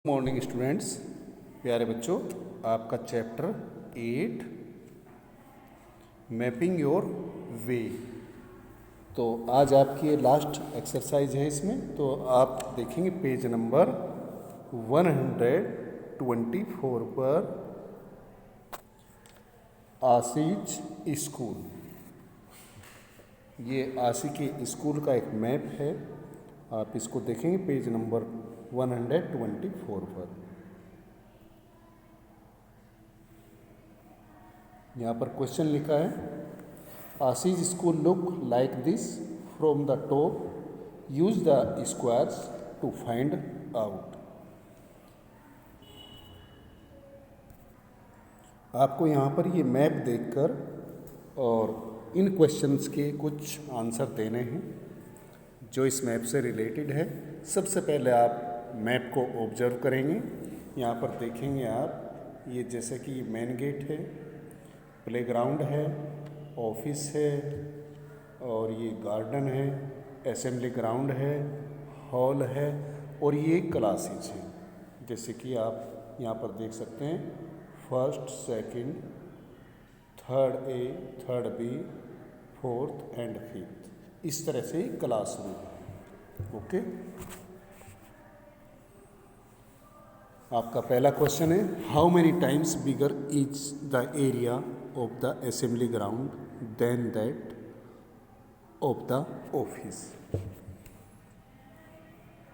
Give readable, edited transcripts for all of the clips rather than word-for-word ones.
Morning students, प्यारे बच्चों, आपका चैप्टर 8 मैपिंग योर वे। तो आज आपकी लास्ट एक्सरसाइज है इसमें। तो आप देखेंगे पेज नंबर 124 पर आशीष स्कूल। ये आशी के स्कूल का एक मैप है। आप इसको देखेंगे पेज नंबर 124 पर। यहाँ पर क्वेश्चन लिखा है, Ashish school look like this from the top, use the squares to find out. आपको यहाँ पर ये मैप देखकर और इन क्वेश्चंस के कुछ आंसर देने हैं जो इस मैप से रिलेटेड है। सबसे पहले आप मैप को ऑब्जर्व करेंगे। यहाँ पर देखेंगे आप, ये जैसे कि मेन गेट है, प्लेग्राउंड है, ऑफिस है, और ये गार्डन है, असेंबली ग्राउंड है, हॉल है, और ये क्लासेज है। जैसे कि आप यहाँ पर देख सकते हैं, first, second, third A, third B, fourth and fifth. इस तरह से क्लासरूम। ओके, आपका पहला क्वेश्चन है, how many times bigger is the area of the assembly ground than that of the office.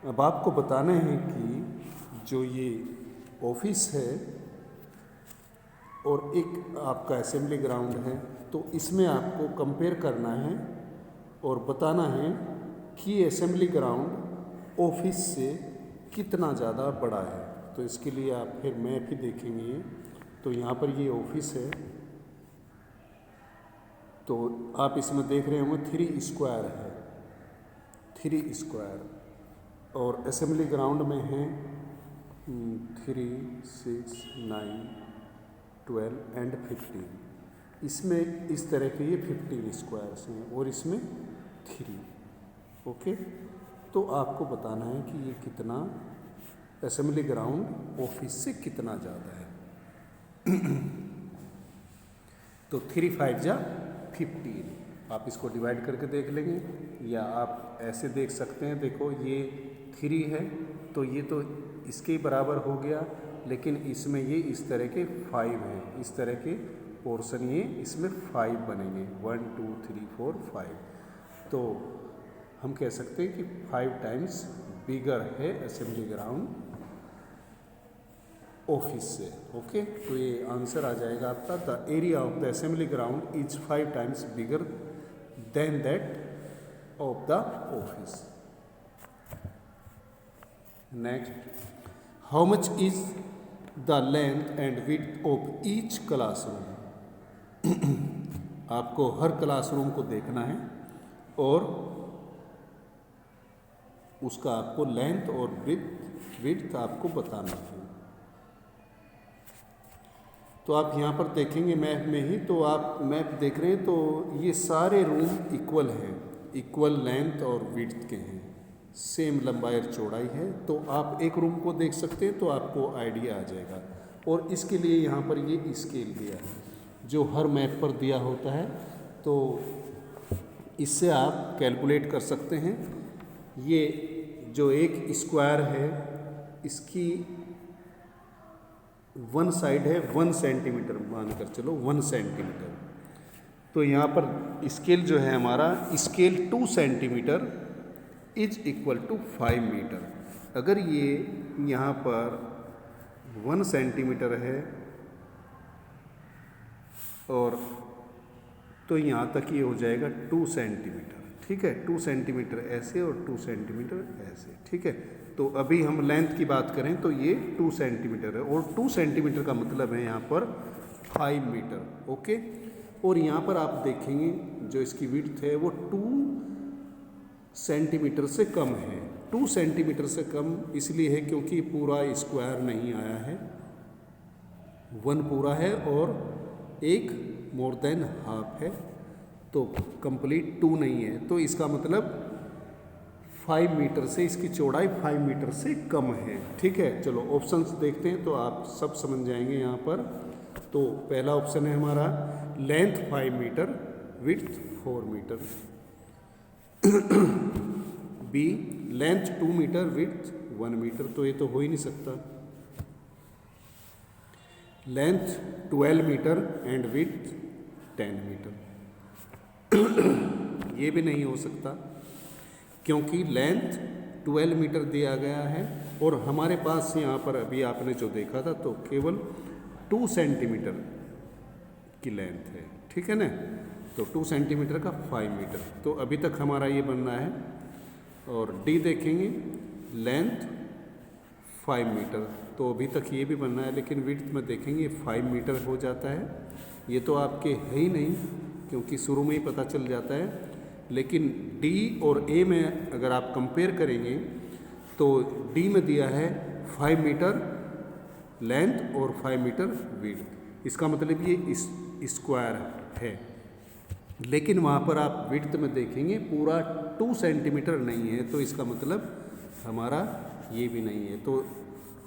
अब आपको बताना है कि जो ये ऑफिस है और एक आपका असेंबली ग्राउंड है, तो इसमें आपको कंपेयर करना है और बताना है कि असेंबली ग्राउंड ऑफिस से कितना ज़्यादा बड़ा है। तो इसके लिए आप फिर मैप ही देखेंगे। तो यहाँ पर ये ऑफिस है, तो आप इसमें देख रहे होंगे 3 स्क्वायर है, 3 स्क्वायर, और असेंबली ग्राउंड में है 3, 6, 9, 12 एंड 15। इसमें इस तरह के ये 15 स्क्वायर्स हैं और इसमें 3। ओके, तो आपको बताना है कि ये कितना असेंबली ग्राउंड ऑफिस से कितना ज़्यादा है। तो 3 5 जा 15। आप इसको डिवाइड करके देख लेंगे, या आप ऐसे देख सकते हैं। देखो, ये 3 है तो ये तो इसके बराबर हो गया, लेकिन इसमें ये इस तरह के 5 हैं, इस तरह के पोर्शन ये इसमें 5 बनेंगे, 1 2 3 4 5। तो हम कह सकते हैं कि 5 टाइम्स बिगर है असेंबली ग्राउंड ऑफिस से। ओके, तो ये आंसर आ जाएगा आपका, the area of the assembly ground is 5 times bigger than that of the office. Next, how much is the length and width of each classroom. आपको हर classroom को देखना है और उसका आपको लेंथ और विड्थ आपको बताना है। तो आप यहाँ पर देखेंगे मैप में ही, तो आप मैप देख रहे हैं, तो ये सारे रूम इक्वल हैं, इक्वल लेंथ और विड्थ के हैं, सेम लंबाई और चौड़ाई है। तो आप एक रूम को देख सकते हैं तो आपको आइडिया आ जाएगा। और इसके लिए यहाँ पर ये स्केल दिया है जो हर मैप पर दिया होता है, तो इससे आप कैलकुलेट कर सकते हैं। ये जो एक स्क्वायर है, इसकी 1 साइड है 1 सेंटीमीटर, मानकर चलो 1 सेंटीमीटर। तो यहाँ पर स्केल जो है हमारा, scale 2 centimetre is equal to 5 metre. अगर ये यहाँ पर 1 सेंटीमीटर है और तो यहाँ तक ये हो जाएगा 2 सेंटीमीटर। ठीक है, 2 सेंटीमीटर ऐसे और 2 सेंटीमीटर ऐसे। ठीक है, तो अभी हम लेंथ की बात करें तो ये 2 सेंटीमीटर है, और 2 सेंटीमीटर का मतलब है यहाँ पर 5 मीटर। ओके, और यहाँ पर आप देखेंगे जो इसकी विड्थ है वो 2 सेंटीमीटर से कम है। 2 सेंटीमीटर से कम इसलिए है क्योंकि पूरा स्क्वायर नहीं आया है, 1 पूरा है और 1 मोर देन हाफ है, तो कंप्लीट 2 नहीं है। तो इसका मतलब 5 मीटर से, इसकी चौड़ाई 5 मीटर से कम है। ठीक है, चलो ऑप्शंस देखते हैं तो आप सब समझ जाएंगे यहाँ पर। तो पहला ऑप्शन है हमारा length 5 metre, width 4 metre. B length 2 metre, width 1 metre, तो ये तो हो ही नहीं सकता। Length 12 metre and width 10 metre, ये भी नहीं हो सकता क्योंकि लेंथ 12 मीटर दिया गया है और हमारे पास यहाँ पर अभी आपने जो देखा था तो केवल 2 सेंटीमीटर की लेंथ है। ठीक है ना, तो 2 सेंटीमीटर का 5 मीटर, तो अभी तक हमारा ये बनना है। और डी देखेंगे लेंथ 5 मीटर, तो अभी तक ये भी बनना है, लेकिन विड्थ में देखेंगे 5 मीटर हो जाता है। ये तो आपके है ही नहीं क्योंकि शुरू में ही पता चल जाता है। लेकिन डी और ए में अगर आप कंपेयर करेंगे तो डी में दिया है 5 मीटर लेंथ और 5 मीटर विड्थ, इसका मतलब ये स्क्वायर है। लेकिन वहाँ पर आप विड्थ में देखेंगे पूरा 2 सेंटीमीटर नहीं है, तो इसका मतलब हमारा ये भी नहीं है। तो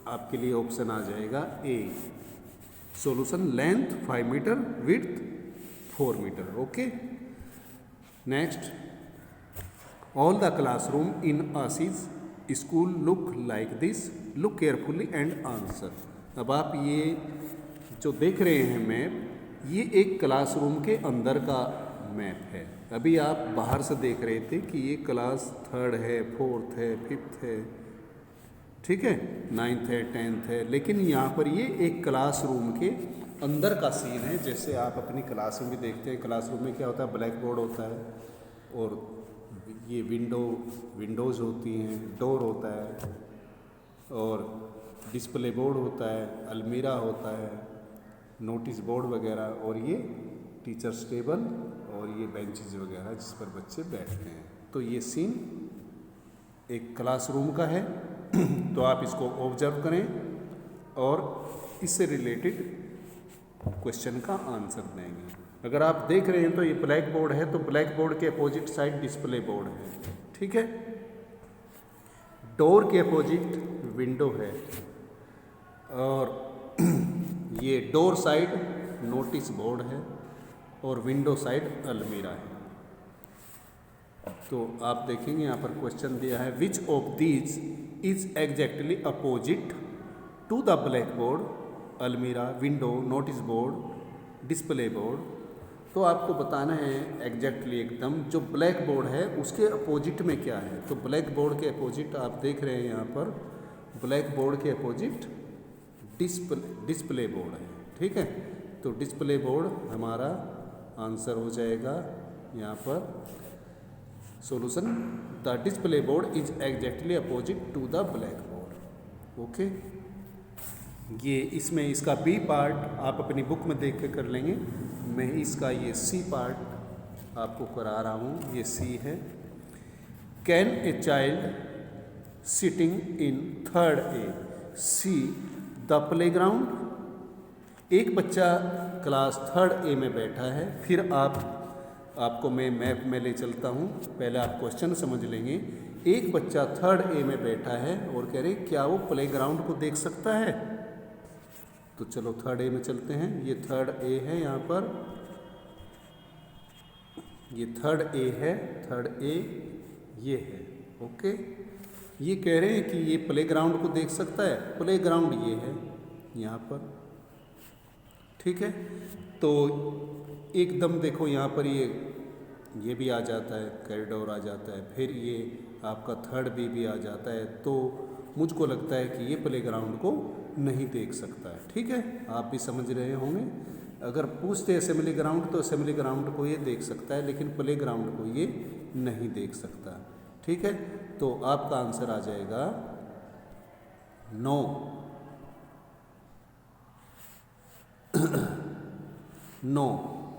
आपके लिए ऑप्शन आ जाएगा A, solution length 5 metre, width 4 metre. Okay, next, all the classroom in Ashish school look like this, look carefully and answer. अब आप ये जो देख रहे हैं मैप, ये एक क्लासरूम के अंदर का मैप है। अभी आप बाहर से देख रहे थे कि ये क्लास 3rd है, 4th है, 5th है, ठीक है, 9th है, 10th है, लेकिन यहाँ पर ये एक क्लासरूम के अंदर का सीन है। जैसे आप अपनी क्लास में भी देखते हैं, क्लासरूम में क्या होता है, ब्लैक बोर्ड होता है और ये विंडोज़ होती हैं, डोर होता है और डिस्प्ले बोर्ड होता है, अलमीरा होता है, नोटिस बोर्ड वगैरह, और ये टीचर्स टेबल और ये बेंचेस वगैरह जिस पर बच्चे बैठते हैं। तो ये सीन एक क्लासरूम का है। तो आप इसको ऑब्जर्व करें और इससे रिलेटेड क्वेश्चन का आंसर देंगे। अगर आप देख रहे हैं तो ये ब्लैक बोर्ड है, तो ब्लैक बोर्ड के अपोजिट साइड डिस्प्ले बोर्ड है। ठीक है, डोर के अपोजिट विंडो है और ये डोर साइड नोटिस बोर्ड है और विंडो साइड अलमीरा है। तो आप देखेंगे यहाँ पर क्वेश्चन दिया है, which of these is exactly opposite to the black board, अलमीरा, window, notice board, display board. तो आपको बताना है एग्जैक्टली एकदम जो ब्लैक बोर्ड है उसके अपोजिट में क्या है। तो ब्लैक बोर्ड के अपोजिट आप देख रहे हैं यहाँ पर, ब्लैक बोर्ड के अपोजिट डिस्प्ले बोर्ड है। ठीक है, तो डिस्प्ले बोर्ड हमारा आंसर हो जाएगा यहाँ पर, solution the display board is exactly opposite to the black board. Okay, ये इसमें इसका बी पार्ट आप अपनी बुक में देख के कर लेंगे। मैं इसका ये सी पार्ट आपको करा रहा हूँ, ये सी है। Can a child sitting in 3rd A see the playground. एक बच्चा क्लास 3rd A में बैठा है। फिर आपको मैं मैप में ले चलता हूँ, पहले आप क्वेश्चन समझ लेंगे। एक बच्चा 3rd A में बैठा है और कह रहे क्या वो प्लेग्राउंड को देख सकता है। तो चलो 3rd A में चलते हैं। ये 3rd A है, यहाँ पर ये 3rd A है, 3rd A ये है। ओके, ये कह रहे हैं कि ये प्लेग्राउंड को देख सकता है, प्लेग्राउंड ये है यहाँ पर। ठीक है, तो एकदम देखो यहाँ पर ये भी आ जाता है, कॉरिडोर आ जाता है, फिर ये आपका 3rd B भी आ जाता है। तो मुझको लगता है कि ये प्लेग्राउंड को नहीं देख सकता है। ठीक है, आप भी समझ रहे होंगे। अगर पूछते असेंबली ग्राउंड तो असेंबली ग्राउंड को ये देख सकता है, लेकिन प्ले ग्राउंड को ये नहीं देख सकता। ठीक है, तो आपका आंसर आ जाएगा no. No,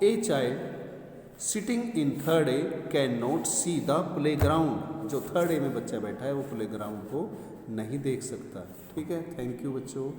a child sitting in 3rd A can not see the playground. जो 3rd A में बच्चा बैठा है वो प्ले ग्राउंड को नहीं देख सकता। ठीक है, थैंक यू बच्चों।